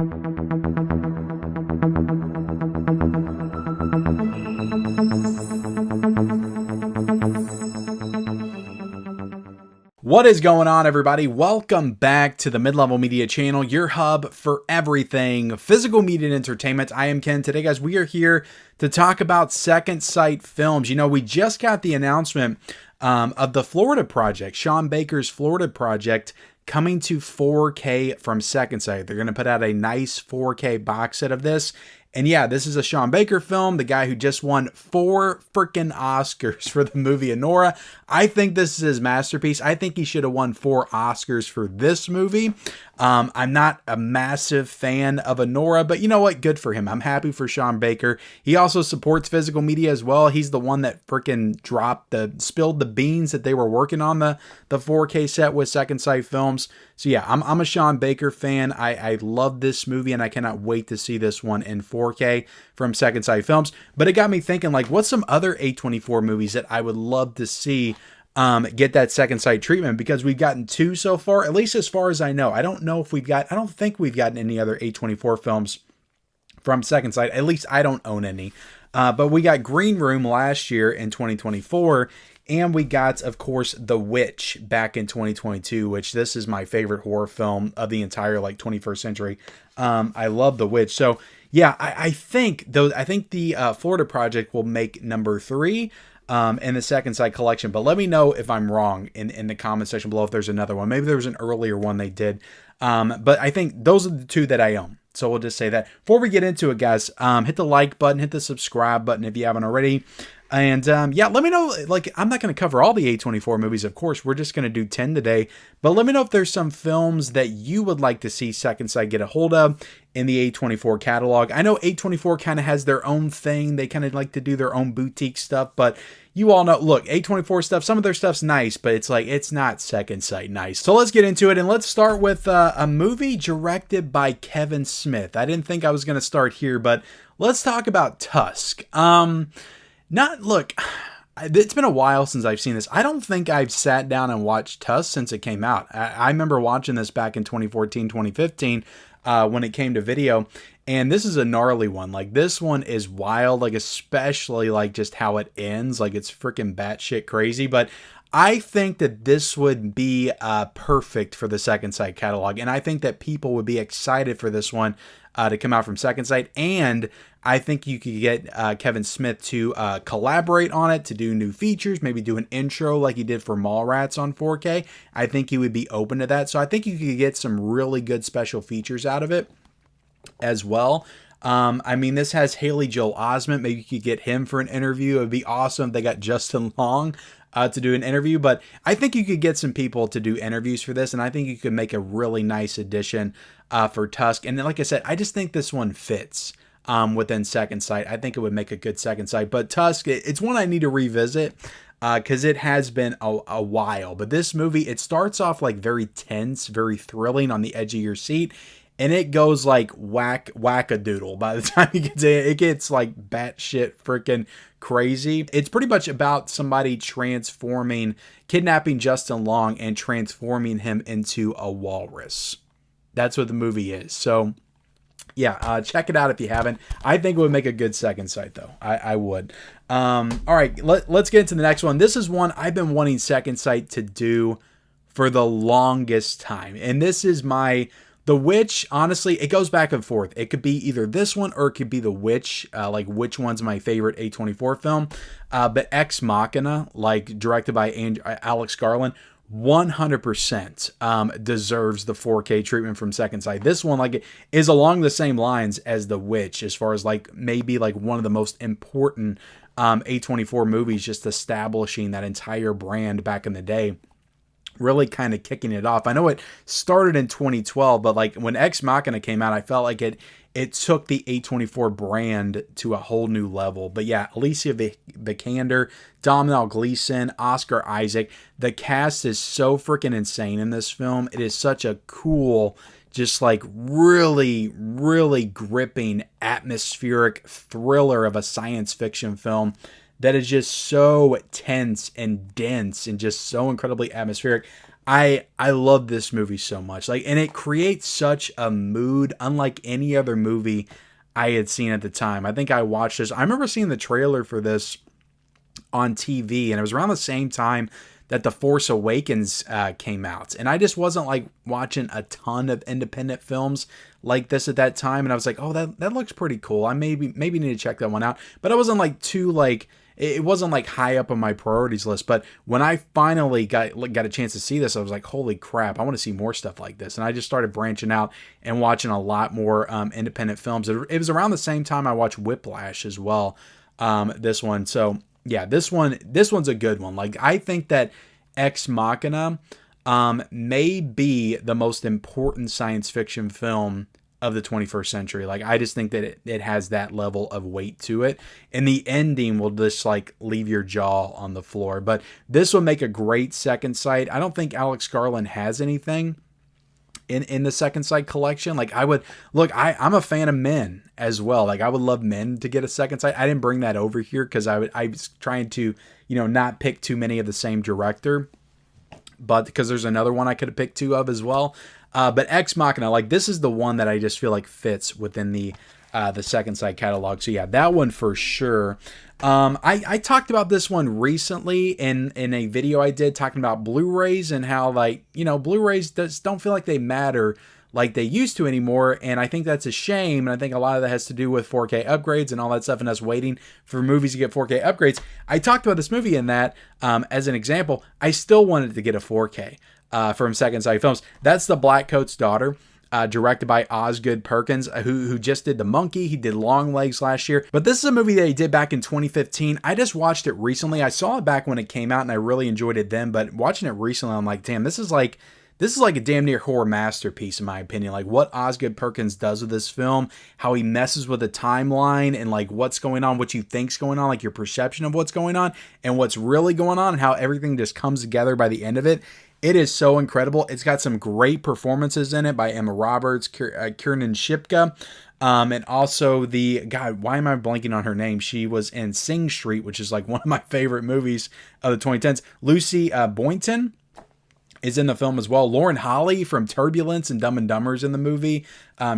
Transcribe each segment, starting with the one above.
What is going on, everybody? Welcome back to the Mid-Level Media channel, your hub for everything physical media and entertainment. I am Ken. Today, guys, we are here to talk about Second Sight Films. You know, we just got the announcement of the Florida project, Sean Baker's Florida project, coming to 4K from Second Sight. They're going to put out a nice 4K box set of this. And yeah, this is a Sean Baker film, the guy who just won 4 freaking Oscars for the movie Anora. I think this is his masterpiece. I think he should have won 4 Oscars for this movie. I'm not a massive fan of Anora, but you know what? Good for him. I'm happy for Sean Baker. He also supports physical media as well. He's the one that freaking spilled the beans that they were working on the 4K set with Second Sight Films. So yeah, I'm a Sean Baker fan. I love this movie and I cannot wait to see this one in 4K from Second Sight Films. But it got me thinking, like, what's some other A24 movies that I would love to see get that Second Sight treatment? Because we've gotten 2 so far, at least as far as I know. I don't think we've gotten any other A24 films from Second Sight. At least I don't own any. But we got Green Room last year in 2024. And we got, of course, The Witch back in 2022, which this is my favorite horror film of the entire 21st century. I love The Witch. So yeah, I think the Florida project will make number 3 in the Second Sight collection. But let me know if I'm wrong in the comment section below if there's another one. Maybe there was an earlier one they did. But I think those are the 2 that I own. So we'll just say that. Before we get into it, guys, hit the like button, hit the subscribe button if you haven't already. And yeah, let me know, I'm not going to cover all the A24 movies, of course. We're just going to do 10 today. But let me know if there's some films that you would like to see Second Sight get a hold of in the A24 catalog. I know A24 kind of has their own thing. They kind of like to do their own boutique stuff. But you all know, look, A24 stuff, some of their stuff's nice, but it's not Second Sight nice. So let's get into it. And let's start with a movie directed by Kevin Smith. I didn't think I was going to start here, but let's talk about Tusk. It's been a while since I've seen this. I don't think I've sat down and watched Tusk since it came out. I remember watching this back in 2014, 2015 when it came to video. And this is a gnarly one. This one is wild, especially just how it ends. It's freaking batshit crazy. But I think that this would be perfect for the Second Sight catalog. And I think that people would be excited for this one to come out from Second Sight. And I think you could get Kevin Smith to collaborate on it, to do new features, maybe do an intro like he did for Mallrats on 4K. I think he would be open to that. So I think you could get some really good special features out of it as well. I mean, this has Haley Joel Osment. Maybe you could get him for an interview. It would be awesome if they got Justin Long to do an interview. But I think you could get some people to do interviews for this, and I think you could make a really nice addition for Tusk. And then, like I said, I just think this one fits within Second Sight. I think it would make a good Second Sight. But Tusk, it's one I need to revisit because it has been a while. But this movie, it starts off very tense, very thrilling, on the edge of your seat. And it goes whack-a-doodle. By the time you get to it, it gets batshit freaking crazy. It's pretty much about somebody kidnapping Justin Long and transforming him into a walrus. That's what the movie is. So yeah, check it out if you haven't. I think it would make a good Second Sight, though. I would. All right, let's get into the next one. This is one I've been wanting Second Sight to do for the longest time. And this is The Witch. Honestly, it goes back and forth. It could be either this one or it could be The Witch. Which one's my favorite A24 film. But Ex Machina, directed by Alex Garland, 100% deserves the 4K treatment from Second Sight. This one is along the same lines as The Witch as far as maybe one of the most important A24 movies, just establishing that entire brand back in the day. Really kind of kicking it off. I know it started in 2012, but when Ex Machina came out, I felt like it took the A24 brand to a whole new level. But yeah, Alicia Vikander, Domhnall Gleeson, Oscar Isaac. The cast is so freaking insane in this film. It is such a cool, just really, really gripping, atmospheric thriller of a science fiction film that is just so tense and dense and just so incredibly atmospheric. I love this movie so much. Like, and it creates such a mood unlike any other movie I had seen at the time. I think I watched this. I remember seeing the trailer for this on TV, and it was around the same time that The Force Awakens came out. And I just wasn't like watching a ton of independent films like this at that time. And I was like, oh, that looks pretty cool. I maybe need to check that one out. But I wasn't like too like, it wasn't like high up on my priorities list. But when I finally got a chance to see this, I was like, holy crap, I want to see more stuff like this. And I just started branching out and watching a lot more independent films. It was around the same time I watched Whiplash as well. This one. So yeah, this one's a good one. Like, I think that Ex Machina may be the most important science fiction film of the 21st century. Like, I just think that it has that level of weight to it. And the ending will just like leave your jaw on the floor. But this will make a great second sight. I don't think Alex Garland has anything in the second sight collection. Like, I would look, I'm a fan of Men as well. Like, I would love Men to get a second sight. I didn't bring that over here because I was trying to, not pick too many of the same director, but because there's another one I could have picked two of as well. But Ex Machina, like, this is the one that I just feel like fits within the second sight catalog. So yeah, that one for sure. I talked about this one recently in a video I did talking about Blu-rays and how, like, Blu-rays don't feel like they matter like they used to anymore. And I think that's a shame. And I think a lot of that has to do with 4K upgrades and all that stuff and us waiting for movies to get 4K upgrades. I talked about this movie in that as an example. I still wanted to get a 4K from Second Sight Films. That's The Blackcoat's Daughter. Directed by Osgood Perkins, who just did The Monkey. He did Long Legs last year. But this is a movie that he did back in 2015. I just watched it recently. I saw it back when it came out, and I really enjoyed it then. But watching it recently, I'm like, damn, this is like a damn near horror masterpiece, in my opinion. Like, what Osgood Perkins does with this film, how he messes with the timeline and like what's going on, what you think's going on, like your perception of what's going on and what's really going on, and how everything just comes together by the end of it. It is so incredible. It's got some great performances in it by Emma Roberts, Kiernan Shipka, and also God, why am I blanking on her name? She was in Sing Street, which is like one of my favorite movies of the 2010s. Lucy Boynton is in the film as well. Lauren Holly from Turbulence and Dumb and Dumber's in the movie.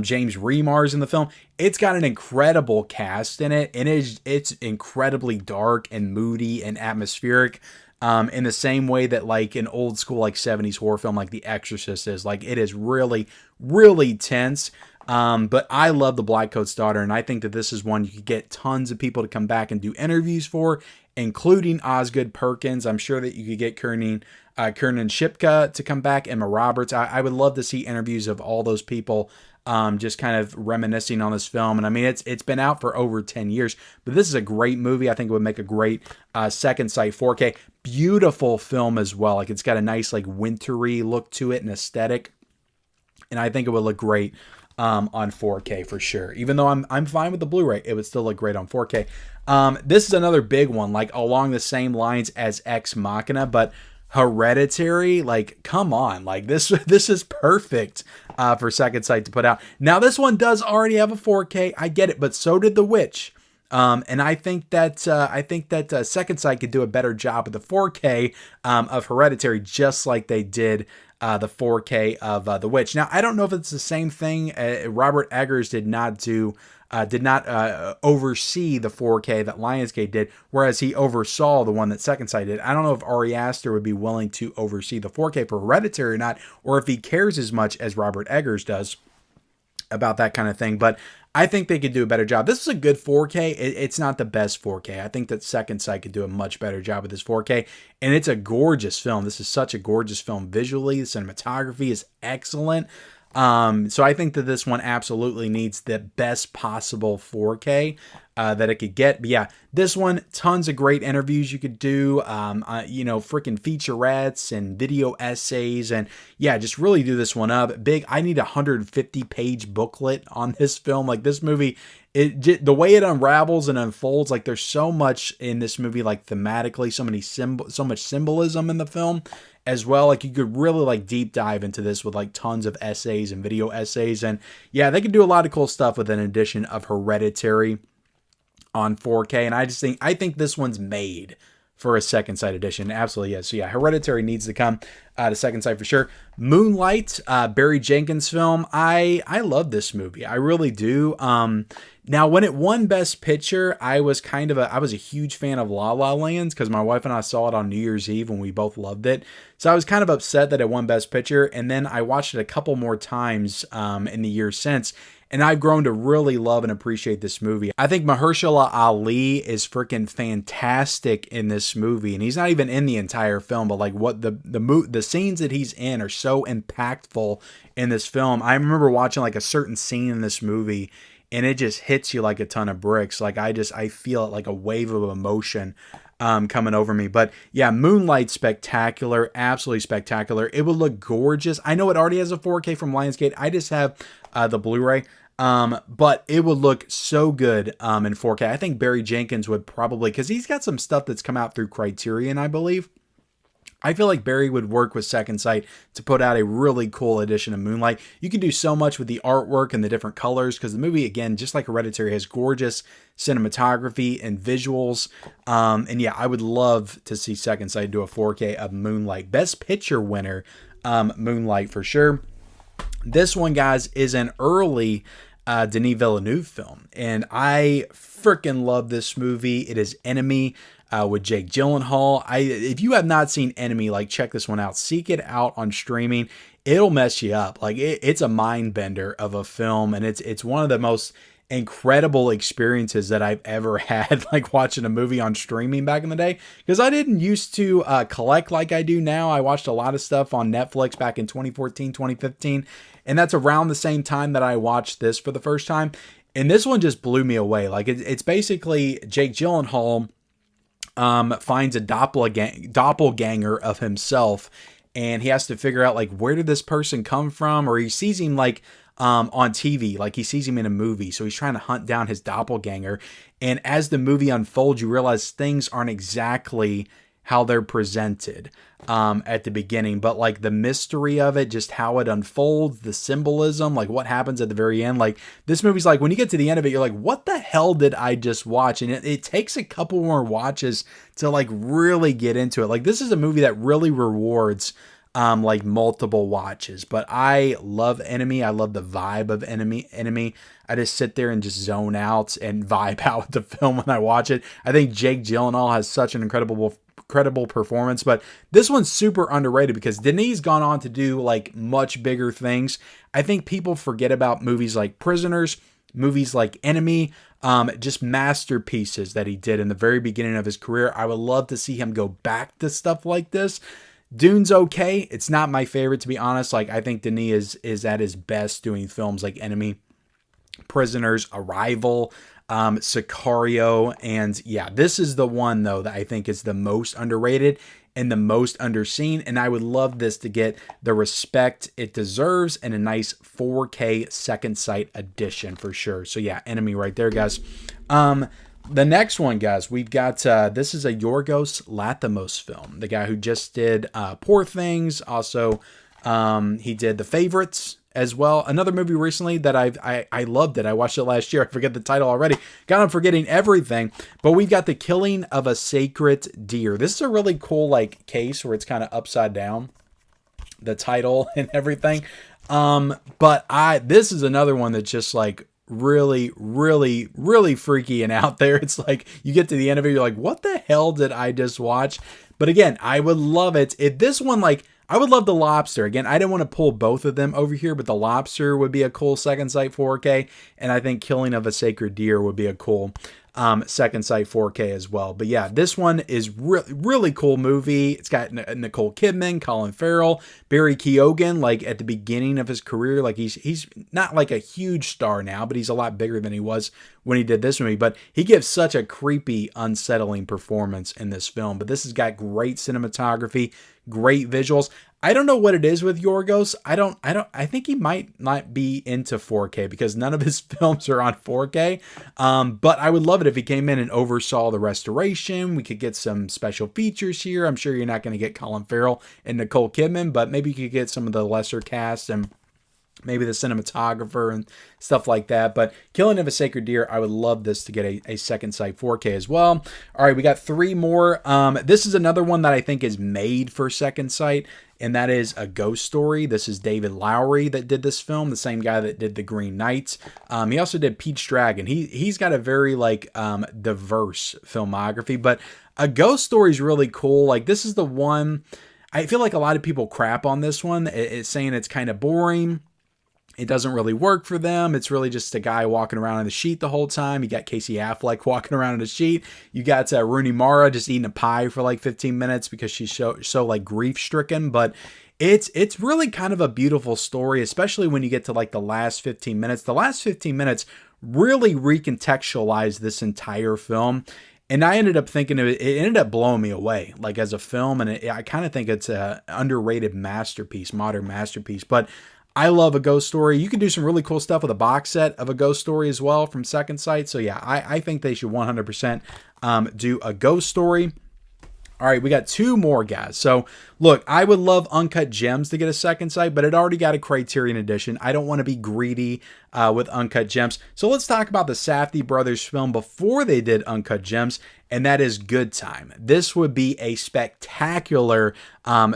James Remar's in the film. It's got an incredible cast in it, and it's incredibly dark and moody and atmospheric. In the same way that like an old school like 70s horror film like The Exorcist is. Like, it is really, really tense. But I love The Blackcoat's Daughter, and I think that this is one you could get tons of people to come back and do interviews for, including Osgood Perkins. I'm sure that you could get Kiernan Shipka to come back, Emma Roberts. I would love to see interviews of all those people, just kind of reminiscing on this film. And I mean, it's been out for over 10 years, but this is a great movie. I think it would make a great second sight 4K. Beautiful film as well. Like, it's got a nice like wintry look to it and aesthetic, and I think it would look great on 4K for sure. Even though I'm fine with the Blu-ray, it would still look great on 4K. This is another big one, like along the same lines as Ex Machina, but Hereditary. Like, come on, like this is perfect for Second Sight to put out. Now, this one does already have a 4K. I get it, but so did The Witch. And I think that Second Sight could do a better job with the 4K of Hereditary, just like they did the 4K of The Witch. Now, I don't know if it's the same thing. Robert Eggers did not oversee the 4K that Lionsgate did, whereas he oversaw the one that Second Sight did. I don't know if Ari Aster would be willing to oversee the 4K for Hereditary or not, or if he cares as much as Robert Eggers does about that kind of thing. But I think they could do a better job. This is a good 4K. It's not the best 4K. I think that Second Sight could do a much better job with this 4K. And it's a gorgeous film. This is such a gorgeous film visually. The cinematography is excellent. So I think that this one absolutely needs the best possible 4K that it could get. But yeah, this one, tons of great interviews you could do, freaking featurettes and video essays, and yeah, just really do this one up big. I need a 150-page booklet on this film. Like, this movie, the way it unravels and unfolds, like, there's so much in this movie, like thematically, so much symbolism in the film as well. Like, you could really like deep dive into this with like tons of essays and video essays, and yeah, they could do a lot of cool stuff with an edition of Hereditary on 4K. And I think this one's made for a Second Sight edition. Absolutely, yes. So yeah, Hereditary needs to come. to Second Sight for sure. Moonlight, Barry Jenkins film. I love this movie. I really do. Now, when it won Best Picture, I was a huge fan of La La Land because my wife and I saw it on New Year's Eve and we both loved it. So I was kind of upset that it won Best Picture. And then I watched it a couple more times in the years since. And I've grown to really love and appreciate this movie. I think Mahershala Ali is freaking fantastic in this movie. And he's not even in the entire film, but like what the scenes that he's in are so impactful in this film. I remember watching like a certain scene in this movie and it just hits you like a ton of bricks. Like I feel it like a wave of emotion coming over me. But yeah, Moonlight, spectacular, absolutely spectacular. It would look gorgeous. I know it already has a 4K from Lionsgate. I just have the Blu-ray. But it would look so good in 4K. I think Barry Jenkins would probably, because he's got some stuff that's come out through Criterion, I believe. I feel like Barry would work with Second Sight to put out a really cool edition of Moonlight. You can do so much with the artwork and the different colors because the movie, again, just like Hereditary, has gorgeous cinematography and visuals. And yeah, I would love to see Second Sight do a 4K of Moonlight. Best Picture winner, Moonlight for sure. This one, guys, is an early Denis Villeneuve film, and I freaking love this movie. It is Enemy with Jake Gyllenhaal. If you have not seen Enemy, like check this one out. Seek it out on streaming. It'll mess you up. Like it's a mind bender of a film, and it's one of the most incredible experiences that I've ever had, like watching a movie on streaming back in the day, because I didn't used to collect like I do now. I watched a lot of stuff on Netflix back in 2014, 2015, and that's around the same time that I watched this for the first time. And this one just blew me away. Like it's basically Jake Gyllenhaal finds a doppelganger of himself, and he has to figure out like where did this person come from, or he sees him like on TV, like he sees him in a movie, so he's trying to hunt down his doppelganger. And as the movie unfolds, you realize things aren't exactly how they're presented at the beginning, but like the mystery of it, just how it unfolds, the symbolism, like what happens at the very end. Like this movie's like, when you get to the end of it, you're like, what the hell did I just watch? And it takes a couple more watches to like really get into it. Like this is a movie that really rewards like multiple watches. But I love Enemy. I love the vibe of Enemy. I just sit there and just zone out and vibe out with the film when I watch it. I think Jake Gyllenhaal has such an incredible performance, but this one's super underrated because Denis gone on to do like much bigger things. I think people forget about movies like Prisoners, movies like Enemy, just masterpieces that he did in the very beginning of his career. I would love to see him go back to stuff like this. Dune's okay. It's not my favorite, to be honest. Like I think Denis is at his best doing films like Enemy, Prisoners, Arrival, Sicario, and yeah, this is the one though that I think is the most underrated and the most underseen, and I would love this to get the respect it deserves and a nice 4K Second Sight edition for sure. So yeah, Enemy right there, guys. The next one, guys, we've got, this is a Yorgos Lanthimos film, the guy who just did Poor Things. Also, he did The Favorites as well. Another movie recently that I loved it. I watched it last year. I forget the title already. God, I'm forgetting everything. But we've got The Killing of a Sacred Deer. This is a really cool like case where it's kind of upside down, the title and everything. But this is another one that's just like really freaky and out there. It's like you get to the end of it, you're like, what the hell did I just watch? But again, I would love it if this one, like, I would love The Lobster. Again, I didn't want to pull both of them over here, but The Lobster would be a cool Second Sight 4K, and I think Killing of a Sacred Deer would be a cool Second Sight 4K as well. But yeah, this one is really cool movie. It's got Nicole Kidman, Colin Farrell, Barry Keoghan, like at the beginning of his career. Like he's not like a huge star now, but he's a lot bigger than he was when he did this movie. But he gives such a creepy, unsettling performance in this film. But this has got great cinematography, great visuals. I don't know what it is with Yorgos. I think he might not be into 4K because none of his films are on 4K. But I would love it if he came in and oversaw the restoration. We could get some special features here. I'm sure you're not going to get Colin Farrell and Nicole Kidman, but maybe you could get some of the lesser cast and maybe the cinematographer and stuff like that. But Killing of a Sacred Deer, I would love this to get a second sight 4K as well. All right, we got 3 more. This is another one that I think is made for second sight, and that is A Ghost Story. This is David Lowery that did this film, the same guy that did The Green Knight. He also did Pete's Dragon. He's got a very diverse filmography, but A Ghost Story is really cool. Like, this is the one, I feel like a lot of people crap on this one. It's saying it's kind of boring. It doesn't really work for them. It's really just a guy walking around on the sheet the whole time. You got Casey Affleck walking around on the sheet. You got Rooney Mara just eating a pie for like 15 minutes because she's so like grief stricken. But it's really kind of a beautiful story, especially when you get to like the last 15 minutes. The last 15 minutes really recontextualize this entire film. And I ended up thinking it ended up blowing me away, like as a film. And I kind of think it's an underrated masterpiece, modern masterpiece. But I love A Ghost Story. You can do some really cool stuff with a box set of A Ghost Story as well from Second Sight. So yeah, I think they should 100% do A Ghost Story. All right, we got 2 more, guys. So look, I would love Uncut Gems to get a second sight, but it already got a Criterion edition. I don't want to be greedy with Uncut Gems. So let's talk about the Safdie brothers film before they did Uncut Gems, and that is Good Time. This would be a spectacular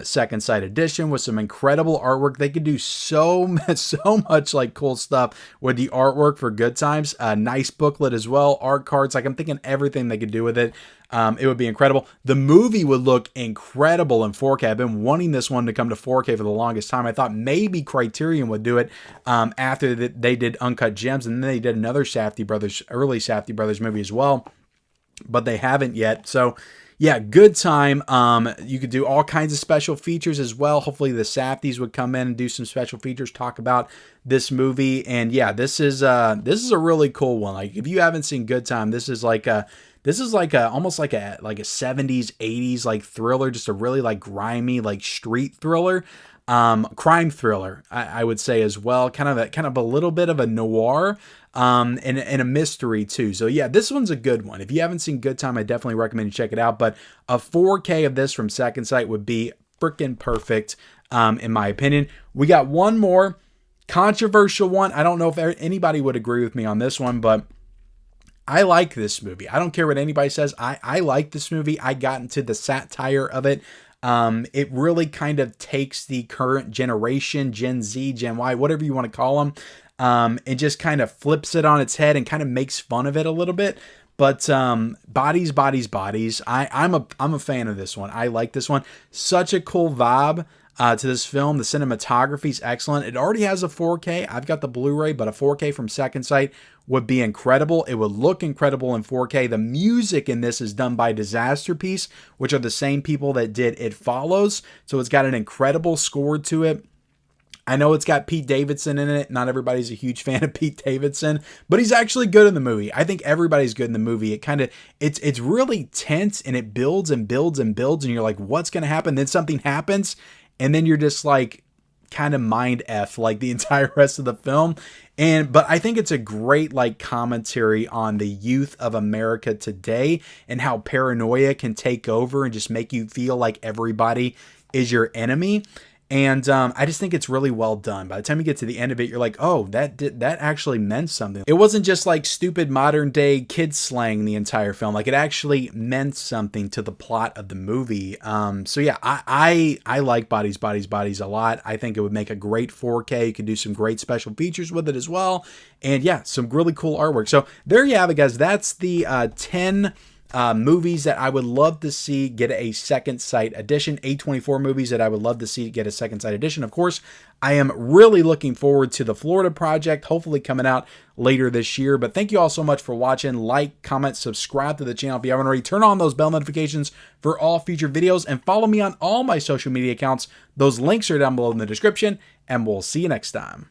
second sight edition with some incredible artwork. They could do so much like cool stuff with the artwork for Good Times. A nice booklet as well, art cards. Like, I'm thinking everything they could do with it. It would be incredible. The movie would look incredible in 4K. I've been wanting this one to come to 4K for the longest time. I thought maybe Criterion would do it after they did Uncut Gems, and then they did another early Safdie brothers movie as well, but they haven't yet. So yeah, Good Time. You could do all kinds of special features as well. Hopefully the Safdies would come in and do some special features, talk about this movie. And yeah, this is a really cool one. Like, if you haven't seen Good Time, this is almost like a 70s, 80s like thriller, just a really like grimy like street thriller, crime thriller, I would say as well. Kind of a little bit of a noir, and a mystery too. So yeah, this one's a good one. If you haven't seen Good Time, I definitely recommend you check it out. But a 4K of this from Second Sight would be freaking perfect, in my opinion. We got one more controversial one. I don't know if anybody would agree with me on this one, but I like this movie. I don't care what anybody says. I like this movie. I got into the satire of it. It really kind of takes the current generation, Gen Z, Gen Y, whatever you want to call them, and just kind of flips it on its head and kind of makes fun of it a little bit. But Bodies. I'm a fan of this one. I like this one. Such a cool vibe to this film. The cinematography is excellent. It already has a 4K. I've got the Blu-ray, but a 4K from Second Sight would be incredible. It would look incredible in 4K. The music in this is done by Disaster Piece, which are the same people that did It Follows. So it's got an incredible score to it. I know it's got Pete Davidson in it. Not everybody's a huge fan of Pete Davidson, but he's actually good in the movie. I think everybody's good in the movie. It's really tense, and it builds and builds and builds, and you're like, what's going to happen? Then something happens, and then you're just like kind of mind F like the entire rest of the film. But I think it's a great like commentary on the youth of America today and how paranoia can take over and just make you feel like everybody is your enemy. And I just think it's really well done. By the time you get to the end of it, you're like, oh, that actually meant something. It wasn't just like stupid modern day kid slang the entire film. Like, it actually meant something to the plot of the movie. So yeah, I like Bodies a lot. I think it would make a great 4K. You could do some great special features with it as well. And yeah, some really cool artwork. So there you have it, guys. That's the 10 movies that I would love to see get a second sight edition. A24 movies that I would love to see get a second sight edition. Of course, I am really looking forward to the Florida project, hopefully coming out later this year. But thank you all so much for watching. Like, comment, subscribe to the channel if you haven't already. Turn on those bell notifications for all future videos, and follow me on all my social media accounts. Those links are down below in the description, and we'll see you next time.